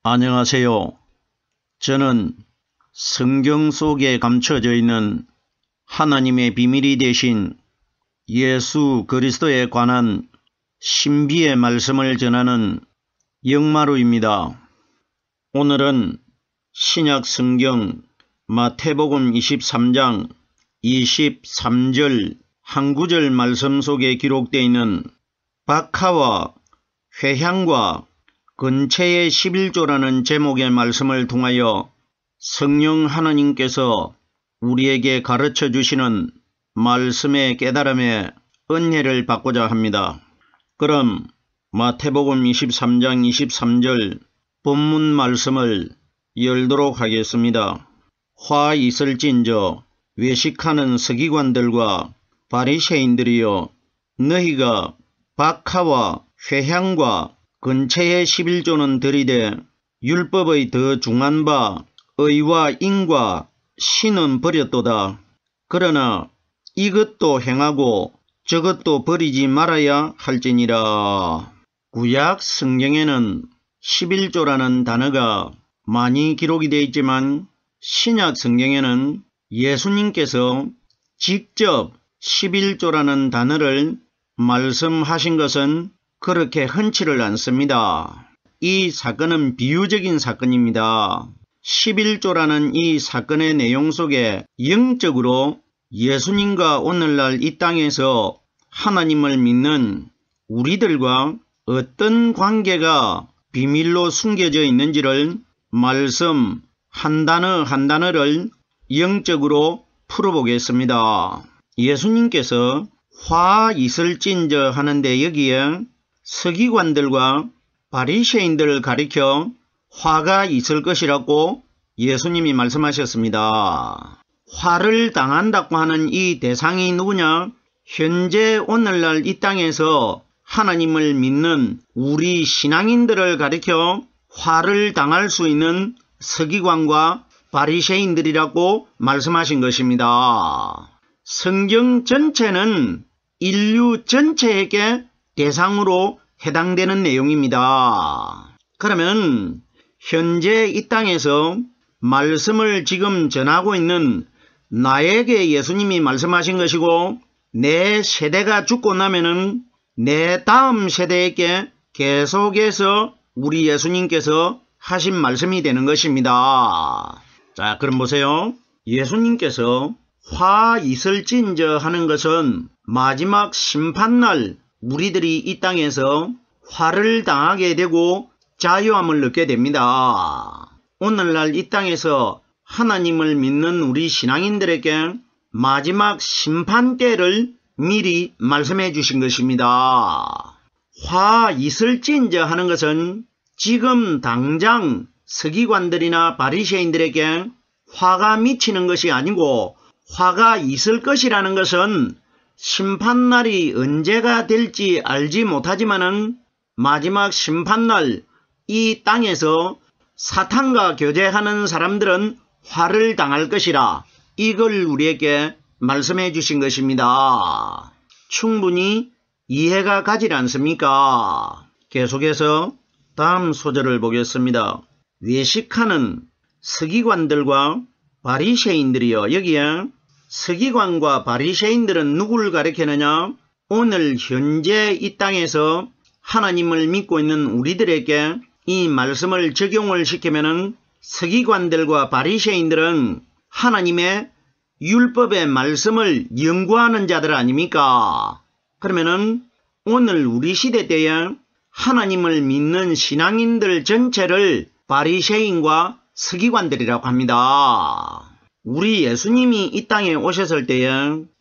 안녕하세요. 저는 성경 속에 감춰져 있는 하나님의 비밀이 되신 예수 그리스도에 관한 신비의 말씀을 전하는 영마루입니다. 오늘은 신약 성경 마태복음 23장 23절 한 구절 말씀 속에 기록되어 있는 박하와 회향과 근체의 11조라는 제목의 말씀을 통하여 성령 하나님께서 우리에게 가르쳐 주시는 말씀의 깨달음에 은혜를 받고자 합니다. 그럼 마태복음 23장 23절 본문 말씀을 열도록 하겠습니다. 화 있을진저 외식하는 서기관들과 바리새인들이여, 너희가 박하와 회향과 근체의 11조는 들이되 율법의 더 중한 바 의와 인과 신은 버렸도다. 그러나 이것도 행하고 저것도 버리지 말아야 할지니라. 구약 성경에는 11조라는 단어가 많이 기록이 되어 있지만 신약 성경에는 예수님께서 직접 11조라는 단어를 말씀하신 것은 그렇게 흔치를 않습니다. 이 사건은 비유적인 사건입니다. 11조라는 이 사건의 내용 속에 영적으로 예수님과 오늘날 이 땅에서 하나님을 믿는 우리들과 어떤 관계가 비밀로 숨겨져 있는지를 말씀 한 단어 한 단어를 영적으로 풀어보겠습니다. 예수님께서 화 있을진저 하는데 여기에 서기관들과 바리새인들을 가리켜 화가 있을 것이라고 예수님이 말씀하셨습니다. 화를 당한다고 하는 이 대상이 누구냐? 현재 오늘날 이 땅에서 하나님을 믿는 우리 신앙인들을 가리켜 화를 당할 수 있는 서기관과 바리새인들이라고 말씀하신 것입니다. 성경 전체는 인류 전체에게 대상으로 해당되는 내용입니다. 그러면 현재 이 땅에서 말씀을 지금 전하고 있는 나에게 예수님이 말씀하신 것이고, 내 세대가 죽고 나면은 내 다음 세대에게 계속해서 우리 예수님께서 하신 말씀이 되는 것입니다. 자, 그럼 보세요. 예수님께서 화 있을진저 하는 것은 마지막 심판날 우리들이 이 땅에서 화를 당하게 되고 자유함을 얻게 됩니다. 오늘날 이 땅에서 하나님을 믿는 우리 신앙인들에게 마지막 심판 때를 미리 말씀해 주신 것입니다. 화 있을진저 하는 것은 지금 당장 서기관들이나 바리새인들에게 화가 미치는 것이 아니고, 화가 있을 것이라는 것은 심판날이 언제가 될지 알지 못하지만은 마지막 심판날 이 땅에서 사탄과 교제하는 사람들은 화를 당할 것이라, 이걸 우리에게 말씀해 주신 것입니다. 충분히 이해가 가지 않습니까? 계속해서 다음 소절을 보겠습니다. 외식하는 서기관들과 바리새인들이여, 여기에 서기관과 바리새인들은 누구를 가리키느냐? 오늘 현재 이 땅에서 하나님을 믿고 있는 우리들에게 이 말씀을 적용을 시키면은 서기관들과 바리새인들은 하나님의 율법의 말씀을 연구하는 자들 아닙니까? 그러면은 오늘 우리 시대 때에 하나님을 믿는 신앙인들 전체를 바리새인과 서기관들이라고 합니다. 우리 예수님이 이 땅에 오셨을 때에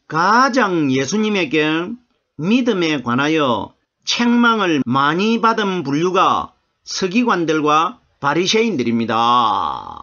가장 예수님에게 믿음에 관하여 책망을 많이 받은 분류가 서기관들과 바리새인들입니다.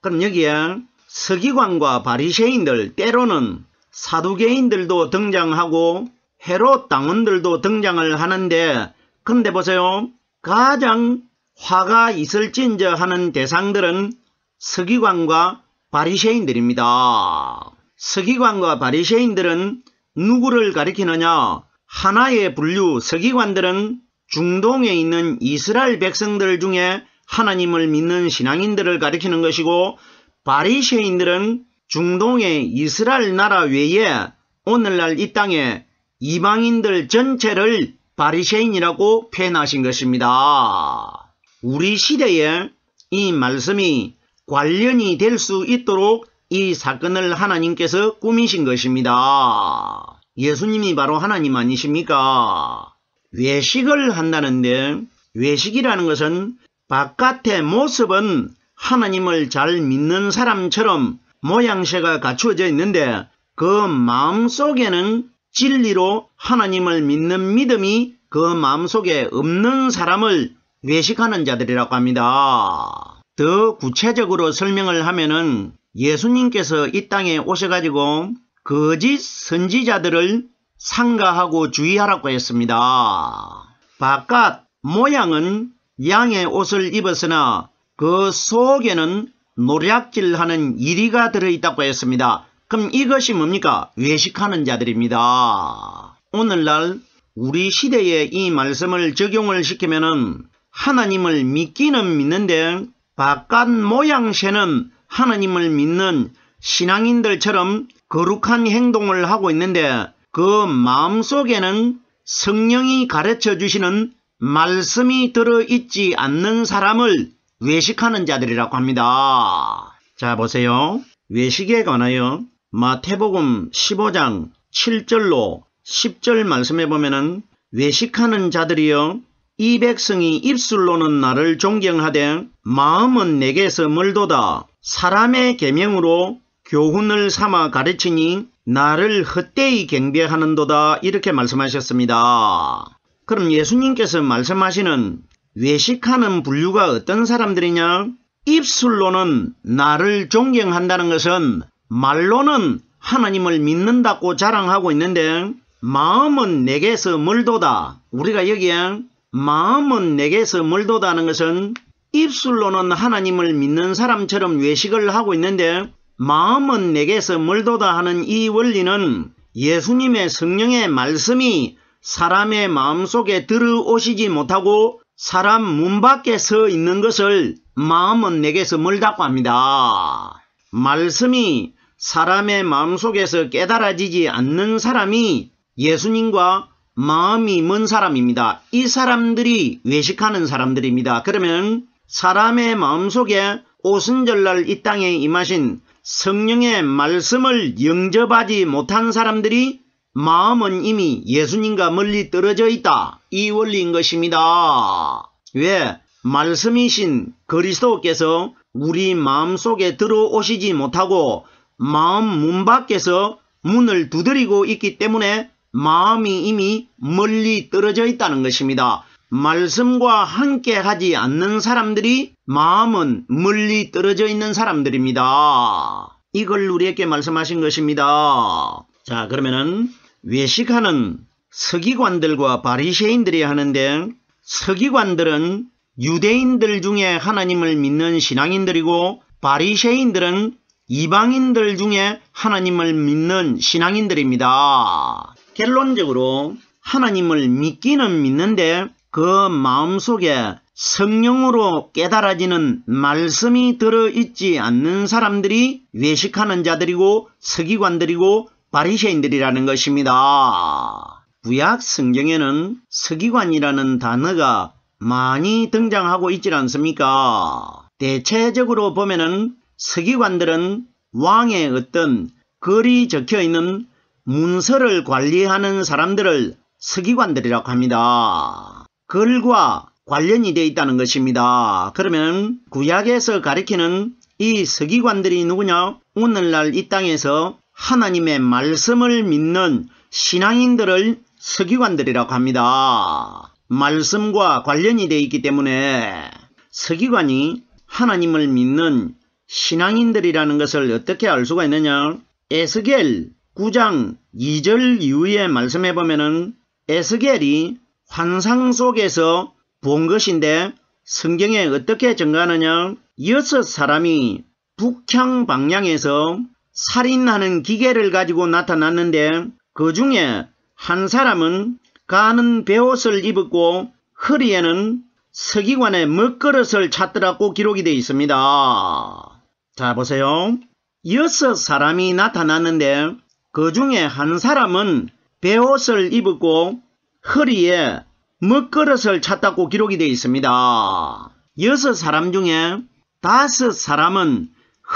그럼 여기에 서기관과 바리새인들, 때로는 사두개인들도 등장하고 헤롯 당원들도 등장을 하는데, 그런데 보세요. 가장 화가 있을진저 하는 대상들은 서기관과 바리새인들입니다. 서기관과 바리새인들은 누구를 가리키느냐? 하나의 분류, 서기관들은 중동에 있는 이스라엘 백성들 중에 하나님을 믿는 신앙인들을 가리키는 것이고, 바리새인들은 중동의 이스라엘 나라 외에 오늘날 이 땅에 이방인들 전체를 바리새인이라고 표현하신 것입니다. 우리 시대에 이 말씀이 관련이 될 수 있도록 이 사건을 하나님께서 꾸미신 것입니다. 예수님이 바로 하나님 아니십니까? 외식을 한다는데, 외식이라는 것은 바깥의 모습은 하나님을 잘 믿는 사람처럼 모양새가 갖추어져 있는데 그 마음속에는 진리로 하나님을 믿는 믿음이 그 마음속에 없는 사람을 외식하는 자들이라고 합니다. 더 구체적으로 설명을 하면은 예수님께서 이 땅에 오셔가지고 거짓 선지자들을 삼가하고 주의하라고 했습니다. 바깥 모양은 양의 옷을 입었으나 그 속에는 노략질하는 이리가 들어있다고 했습니다. 그럼 이것이 뭡니까? 외식하는 자들입니다. 오늘날 우리 시대에 이 말씀을 적용을 시키면은 하나님을 믿기는 믿는데 바깥 모양새는 하나님을 믿는 신앙인들처럼 거룩한 행동을 하고 있는데 그 마음속에는 성령이 가르쳐 주시는 말씀이 들어있지 않는 사람을 외식하는 자들이라고 합니다. 자, 보세요. 외식에 관하여 마태복음 15장 7절로 10절 말씀해 보면은 외식하는 자들이여 이 백성이 입술로는 나를 존경하되 마음은 내게서 멀도다. 사람의 계명으로 교훈을 삼아 가르치니 나를 헛되이 경배하는도다. 이렇게 말씀하셨습니다. 그럼 예수님께서 말씀하시는 외식하는 분류가 어떤 사람들이냐? 입술로는 나를 존경한다는 것은 말로는 하나님을 믿는다고 자랑하고 있는데 마음은 내게서 멀도다. 우리가 여기에 마음은 내게서 멀도다는 것은 입술로는 하나님을 믿는 사람처럼 외식을 하고 있는데 마음은 내게서 멀도다 하는 이 원리는 예수님의 성령의 말씀이 사람의 마음속에 들어오시지 못하고 사람 문 밖에 서 있는 것을 마음은 내게서 멀다고 합니다. 말씀이 사람의 마음속에서 깨달아지지 않는 사람이 예수님과 마음이 먼 사람입니다. 이 사람들이 외식하는 사람들입니다. 그러면 사람의 마음속에 오순절날 이 땅에 임하신 성령의 말씀을 영접하지 못한 사람들이 마음은 이미 예수님과 멀리 떨어져 있다. 이 원리인 것입니다. 왜? 말씀이신 그리스도께서 우리 마음속에 들어오시지 못하고 마음 문 밖에서 문을 두드리고 있기 때문에 마음이 이미 멀리 떨어져 있다는 것입니다. 말씀과 함께 하지 않는 사람들이 마음은 멀리 떨어져 있는 사람들입니다. 이걸 우리에게 말씀하신 것입니다. 자, 그러면은 외식하는 서기관들과 바리새인들이 하는데 서기관들은 유대인들 중에 하나님을 믿는 신앙인들이고 바리새인들은 이방인들 중에 하나님을 믿는 신앙인들입니다. 결론적으로 하나님을 믿기는 믿는데 그 마음속에 성령으로 깨달아지는 말씀이 들어있지 않는 사람들이 외식하는 자들이고 서기관들이고 바리새인들이라는 것입니다. 구약 성경에는 서기관이라는 단어가 많이 등장하고 있지 않습니까? 대체적으로 보면은 서기관들은 왕의 어떤 글이 적혀있는 문서를 관리하는 사람들을 서기관들이라고 합니다. 글과 관련이 되어 있다는 것입니다. 그러면 구약에서 가리키는 이 서기관들이 누구냐? 오늘날 이 땅에서 하나님의 말씀을 믿는 신앙인들을 서기관들이라고 합니다. 말씀과 관련이 되어 있기 때문에 서기관이 하나님을 믿는 신앙인들이라는 것을 어떻게 알 수가 있느냐? 에스겔 9장 2절 이후에 말씀해 보면은 에스겔이 환상 속에서 본 것인데 성경에 어떻게 증가하느냐? 6사람이 북향 방향에서 살인하는 기계를 가지고 나타났는데 그 중에 한 사람은 가는 베옷을 입었고 허리에는 서기관의 먹그릇을 찾더라고 기록이 되어 있습니다. 자, 보세요. 6사람이 나타났는데 그 중에 한 사람은 베옷을 입었고 허리에 먹그릇을 찼다고 기록이 되어 있습니다. 6사람 중에 5사람은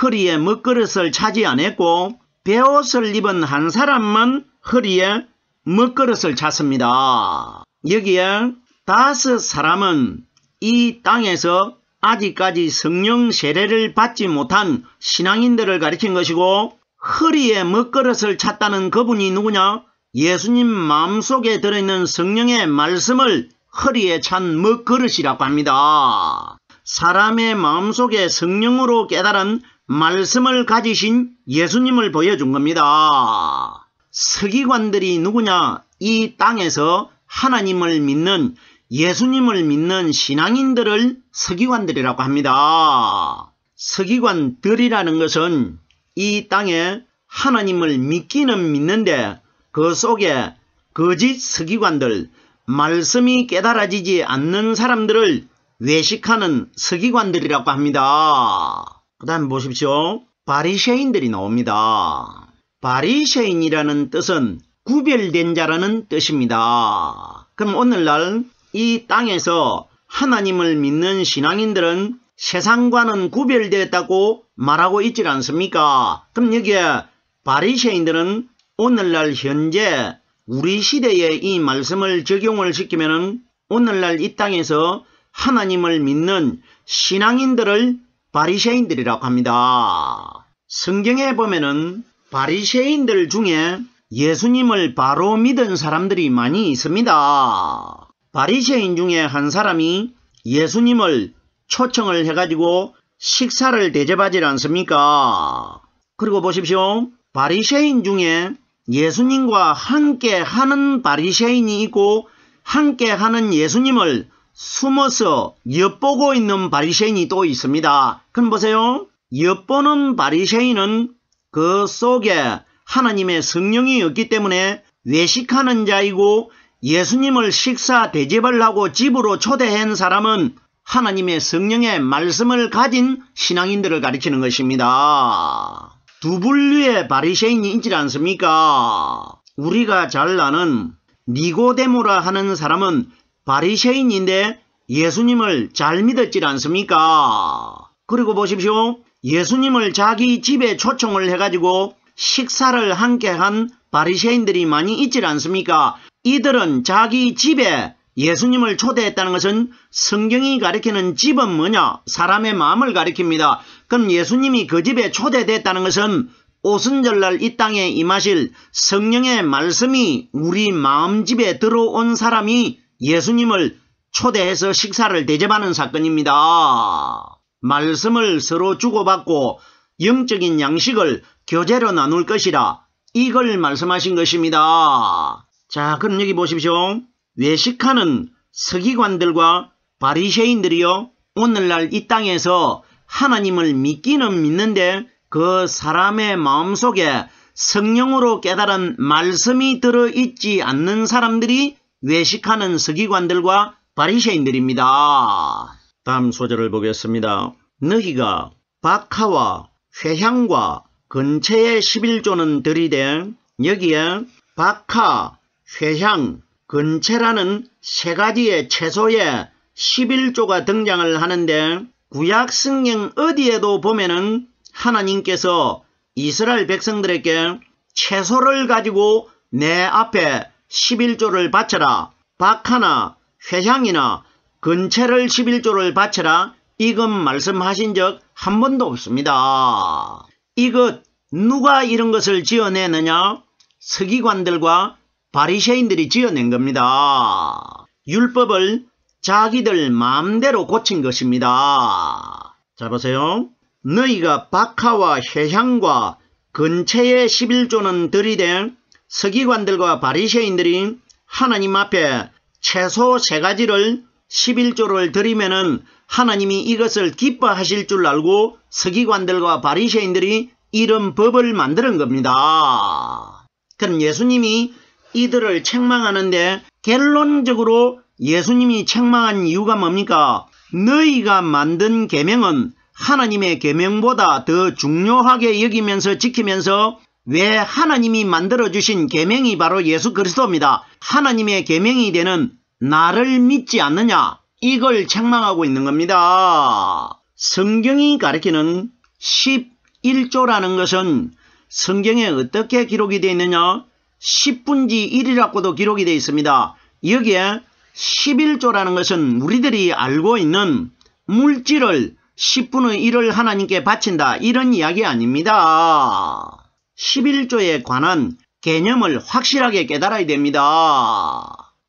허리에 먹그릇을 차지 않았고 베옷을 입은 한 사람만 허리에 먹그릇을 찼습니다. 여기에 5사람은 이 땅에서 아직까지 성령 세례를 받지 못한 신앙인들을 가리킨 것이고 허리에 먹그릇을 찼다는 그분이 누구냐? 예수님 마음속에 들어있는 성령의 말씀을 허리에 찬 먹그릇이라고 합니다. 사람의 마음속에 성령으로 깨달은 말씀을 가지신 예수님을 보여준 겁니다. 서기관들이 누구냐? 이 땅에서 하나님을 믿는 예수님을 믿는 신앙인들을 서기관들이라고 합니다. 서기관들이라는 것은 이 땅에 하나님을 믿기는 믿는데 그 속에 거짓 서기관들, 말씀이 깨달아지지 않는 사람들을 외식하는 서기관들이라고 합니다. 그 다음 보십시오. 바리새인들이 나옵니다. 바리새인이라는 뜻은 구별된 자라는 뜻입니다. 그럼 오늘날 이 땅에서 하나님을 믿는 신앙인들은 세상과는 구별되었다고 말하고 있지 않습니까? 그럼 여기에 바리새인들은 오늘날 현재 우리 시대에 이 말씀을 적용을 시키면은 오늘날 이 땅에서 하나님을 믿는 신앙인들을 바리새인들이라고 합니다. 성경에 보면은 바리새인들 중에 예수님을 바로 믿은 사람들이 많이 있습니다. 바리새인 중에 한 사람이 예수님을 초청을 해가지고 식사를 대접하지 않습니까? 그리고 보십시오. 바리새인 중에 예수님과 함께 하는 바리새인이 있고 함께 하는 예수님을 숨어서 엿보고 있는 바리새인이 또 있습니다. 그럼 보세요. 엿보는 바리새인은 그 속에 하나님의 성령이 없기 때문에 외식하는 자이고 예수님을 식사 대접을 하고 집으로 초대한 사람은 하나님의 성령의 말씀을 가진 신앙인들을 가리키는 것입니다. 두 분류의 바리새인이 있지 않습니까? 우리가 잘 아는 니고데모라 하는 사람은 바리새인인데 예수님을 잘 믿었지 않습니까? 그리고 보십시오. 예수님을 자기 집에 초청을 해가지고 식사를 함께 한 바리새인들이 많이 있지 않습니까? 이들은 자기 집에 예수님을 초대했다는 것은 성경이 가리키는 집은 뭐냐? 사람의 마음을 가리킵니다. 그럼 예수님이 그 집에 초대됐다는 것은 오순절날 이 땅에 임하실 성령의 말씀이 우리 마음집에 들어온 사람이 예수님을 초대해서 식사를 대접하는 사건입니다. 말씀을 서로 주고받고 영적인 양식을 교제로 나눌 것이라 이걸 말씀하신 것입니다. 자, 그럼 여기 보십시오. 외식하는 서기관들과 바리새인들이요, 오늘날 이 땅에서 하나님을 믿기는 믿는데 그 사람의 마음속에 성령으로 깨달은 말씀이 들어있지 않는 사람들이 외식하는 서기관들과 바리새인들입니다. 다음 소절을 보겠습니다. 너희가 박하와 회향과 근채의 11조는 들이되, 여기에 박하, 회향, 근채라는 세 가지의 채소의 11조가 등장을 하는데 구약 성경 어디에도 보면은 하나님께서 이스라엘 백성들에게 채소를 가지고 내 앞에 11조를 바쳐라, 박하나 회향이나 근채를 11조를 바쳐라, 이것 말씀하신 적 한 번도 없습니다. 이것 누가 이런 것을 지어내느냐? 서기관들과 바리새인들이 지어낸 겁니다. 율법을 자기들 마음대로 고친 것입니다. 자, 보세요. 너희가 박하와 회향과 근채의 11조는 들이되, 서기관들과 바리새인들이 하나님 앞에 채소 세 가지를 11조를 드리면은 하나님이 이것을 기뻐하실 줄 알고 서기관들과 바리새인들이 이런 법을 만드는 겁니다. 그럼 예수님이 이들을 책망하는데 결론적으로 예수님이 책망한 이유가 뭡니까? 너희가 만든 계명은 하나님의 계명보다 더 중요하게 여기면서 지키면서 왜 하나님이 만들어주신 계명이 바로 예수 그리스도입니다. 하나님의 계명이 되는 나를 믿지 않느냐? 이걸 책망하고 있는 겁니다. 성경이 가리키는 11조라는 것은 성경에 어떻게 기록이 되어 있느냐? 10분지 1이라고도 기록이 되어 있습니다. 여기에 11조라는 것은 우리들이 알고 있는 물질을 10분의 1을 하나님께 바친다, 이런 이야기 아닙니다. 11조에 관한 개념을 확실하게 깨달아야 됩니다.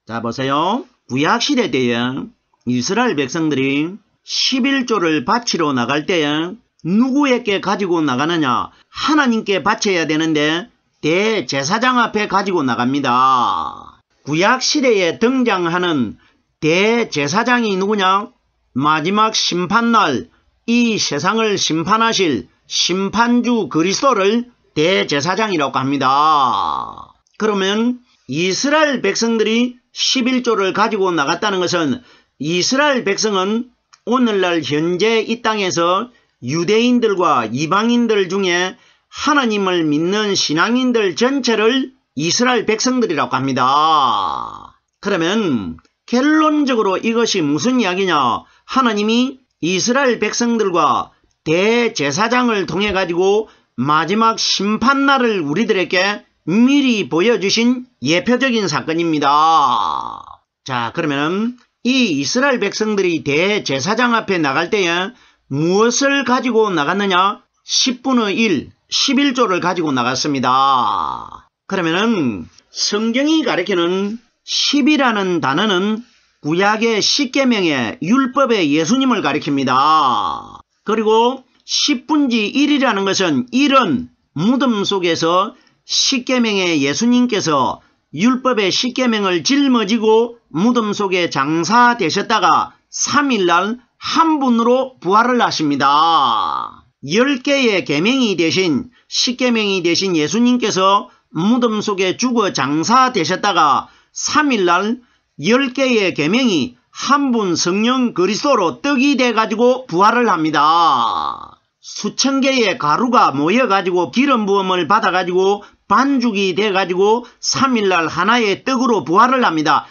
자, 보세요. 구약시대 때에 이스라엘 백성들이 11조를 바치러 나갈 때에 누구에게 가지고 나가느냐? 하나님께 바쳐야 되는데 대제사장 앞에 가지고 나갑니다. 구약시대에 등장하는 대제사장이 누구냐? 마지막 심판날 이 세상을 심판하실 심판주 그리스도를 대제사장이라고 합니다. 그러면 이스라엘 백성들이 11조를 가지고 나갔다는 것은 이스라엘 백성은 오늘날 현재 이 땅에서 유대인들과 이방인들 중에 하나님을 믿는 신앙인들 전체를 이스라엘 백성들이라고 합니다. 그러면 결론적으로 이것이 무슨 이야기냐? 하나님이 이스라엘 백성들과 대제사장을 통해 가지고 마지막 심판날을 우리들에게 미리 보여주신 예표적인 사건입니다. 자, 그러면 이 이스라엘 백성들이 대제사장 앞에 나갈 때에 무엇을 가지고 나갔느냐? 10분의 1, 11조를 가지고 나갔습니다. 그러면은 성경이 가리키는 10이라는 단어는 구약의 10계명의 율법의 예수님을 가리킵니다. 그리고 10분지 1이라는 것은 1은 무덤 속에서 10계명의 예수님께서 율법의 10계명을 짊어지고 무덤 속에 장사되셨다가 3일날 한 분으로 부활을 하십니다. 10개의 계명이 되신 10계명이 되신 예수님께서 무덤 속에 죽어 장사되셨다가 3일날 10개의 계명이 한 분 성령 그리스도로 떡이 돼가지고 부활을 합니다. 수천 개의 가루가 모여가지고 기름 부음을 받아가지고 반죽이 돼가지고 3일날 하나의 떡으로 부활을 합니다.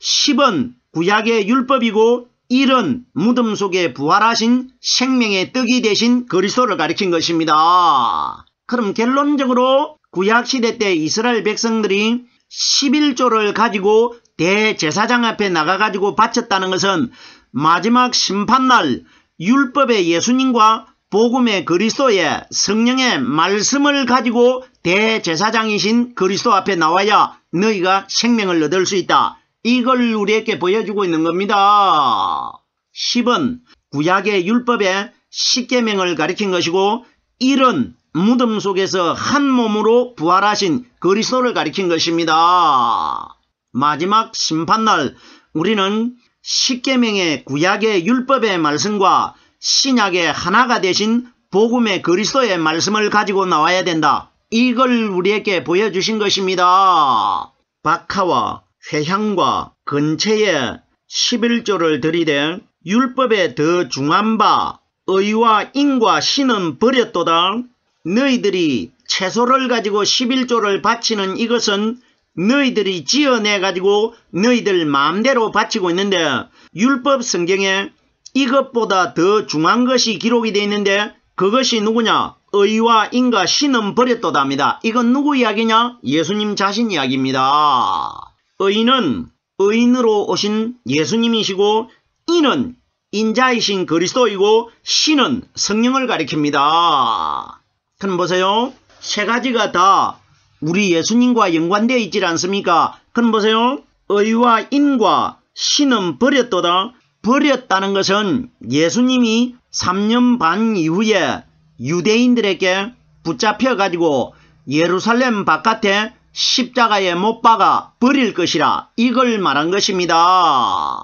10은 구약의 율법이고 1은 무덤 속에 부활하신 생명의 떡이 되신 그리스도를 가리킨 것입니다. 그럼 결론적으로 구약시대 때 이스라엘 백성들이 11조를 가지고 대제사장 앞에 나가가지고 바쳤다는 것은 마지막 심판날 율법의 예수님과 복음의 그리스도의 성령의 말씀을 가지고 대제사장이신 그리스도 앞에 나와야 너희가 생명을 얻을 수 있다. 이걸 우리에게 보여주고 있는 겁니다. 10은 구약의 율법의 10계명을 가리킨 것이고 1은 무덤 속에서 한 몸으로 부활하신 그리스도를 가리킨 것입니다. 마지막 심판날 우리는 10계명의 구약의 율법의 말씀과 신약의 하나가 되신 복음의 그리스도의 말씀을 가지고 나와야 된다. 이걸 우리에게 보여주신 것입니다. 박하와 회향과 근체에 11조를 들이대 율법에 더 중한 바 의와 인과 신은 버렸도다. 너희들이 채소를 가지고 11조를 바치는 이것은 너희들이 지어내가지고 너희들 마음대로 바치고 있는데 율법 성경에 이것보다 더 중한 것이 기록이 되어 있는데 그것이 누구냐? 의와 인과 신은 버렸도다 합니다. 이건 누구 이야기냐? 예수님 자신 이야기입니다. 의는 의인으로 오신 예수님이시고 인은 인자이신 그리스도이고 신은 성령을 가리킵니다. 그럼 보세요. 세 가지가 다 우리 예수님과 연관되어 있지 않습니까? 그럼 보세요. 의와 인과 신은 버렸도다. 버렸다는 것은 예수님이 3년 반 이후에 유대인들에게 붙잡혀가지고 예루살렘 바깥에 십자가에 못 박아 버릴 것이라 이걸 말한 것입니다.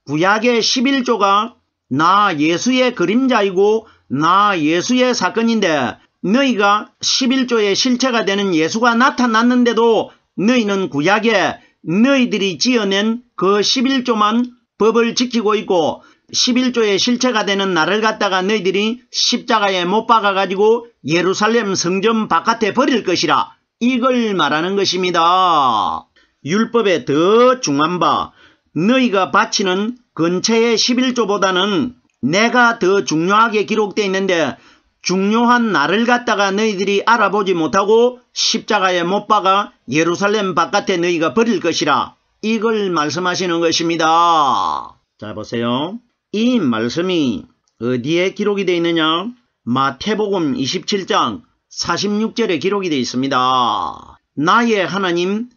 구약의 11조가 나 예수의 그림자이고 나 예수의 사건인데 너희가 11조의 실체가 되는 예수가 나타났는데도 너희는 구약에 너희들이 지어낸 그 11조만 법을 지키고 있고 11조의 실체가 되는 나를 갖다가 너희들이 십자가에 못 박아가지고 예루살렘 성전 바깥에 버릴 것이라. 이걸 말하는 것입니다. 율법의 더 중한 바 너희가 바치는 근처의 11조보다는 내가 더 중요하게 기록되어 있는데 중요한 나를 갖다가 너희들이 알아보지 못하고 십자가에 못 박아 예루살렘 바깥에 너희가 버릴 것이라. 이걸 말씀하시는 것입니다. 자 보세요. 이 말씀이 어디에 기록이 되어 있느냐? 마태복음 27장 46절에 기록이 되어 있습니다. 나의 하나님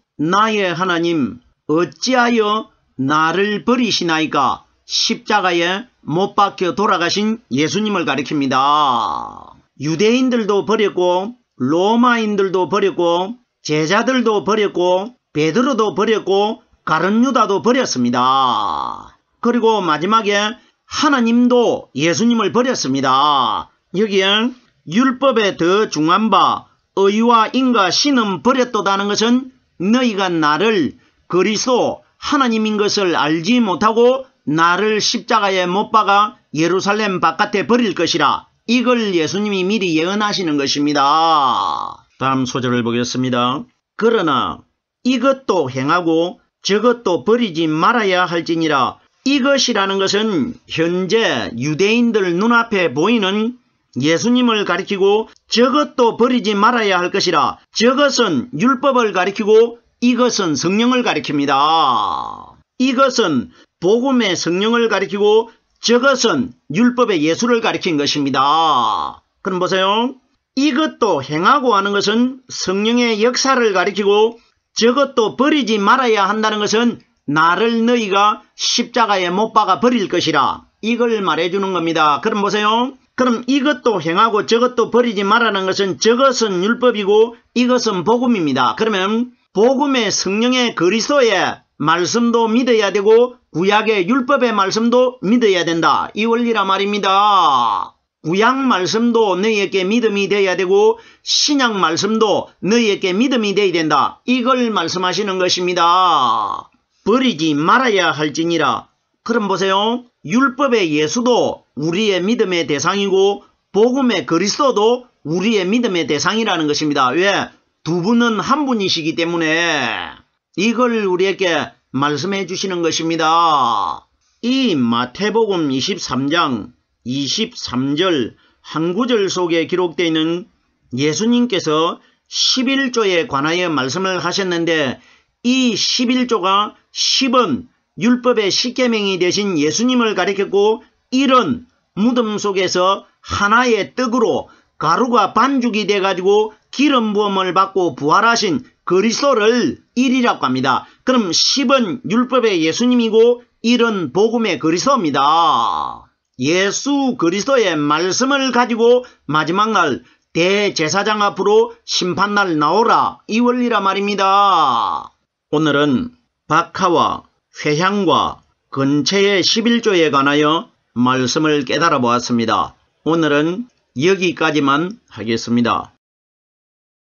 어찌하여 나를 버리시나이까? 십자가에 못 박혀 돌아가신 예수님을 가리킵니다. 유대인들도 버렸고 로마인들도 버렸고 제자들도 버렸고 베드로도 버렸고 가룟 유다도 버렸습니다. 그리고 마지막에 하나님도 예수님을 버렸습니다. 여기에 율법에 더 중한 바 의와 인과 신은 버렸도다는 것은 너희가 나를 그리스도 하나님인 것을 알지 못하고 나를 십자가에 못 박아 예루살렘 바깥에 버릴 것이라. 이걸 예수님이 미리 예언하시는 것입니다. 다음 소절을 보겠습니다. 그러나 이것도 행하고 저것도 버리지 말아야 할지니라. 이것이라는 것은 현재 유대인들 눈앞에 보이는 예수님을 가리키고 저것도 버리지 말아야 할 것이라. 저것은 율법을 가리키고 이것은 성령을 가리킵니다. 이것은 복음의 성령을 가리키고 저것은 율법의 예수를 가리킨 것입니다. 그럼 보세요. 이것도 행하고 하는 것은 성령의 역사를 가리키고 저것도 버리지 말아야 한다는 것은 나를 너희가 십자가에 못 박아 버릴 것이라. 이걸 말해주는 겁니다. 그럼 보세요. 그럼 이것도 행하고 저것도 버리지 말라는 것은 저것은 율법이고 이것은 복음입니다. 그러면 복음의 성령의 그리스도의 말씀도 믿어야 되고 구약의 율법의 말씀도 믿어야 된다. 이 원리라 말입니다. 구약 말씀도 너희에게 믿음이 되어야 되고 신약 말씀도 너희에게 믿음이 되어야 된다. 이걸 말씀하시는 것입니다. 버리지 말아야 할지니라. 그럼 보세요. 율법의 예수도 우리의 믿음의 대상이고 복음의 그리스도도 우리의 믿음의 대상이라는 것입니다. 왜? 두 분은 한 분이시기 때문에 이걸 우리에게 말씀해 주시는 것입니다. 이 마태복음 23장 23절 한 구절 속에 기록되어 있는 예수님께서 11조에 관하여 말씀을 하셨는데 이 11조가 10은 율법의 십계명이 되신 예수님을 가리켰고 1은 무덤 속에서 하나의 떡으로 가루가 반죽이 돼가지고 기름 부음을 받고 부활하신 그리스도를 1이라고 합니다. 그럼 10은 율법의 예수님이고 1은 복음의 그리스도입니다. 예수 그리스도의 말씀을 가지고 마지막 날 대제사장 앞으로 심판날 나오라. 이 원리라 말입니다. 오늘은 박하와 회향과 근처의 11조에 관하여 말씀을 깨달아 보았습니다. 오늘은 여기까지만 하겠습니다.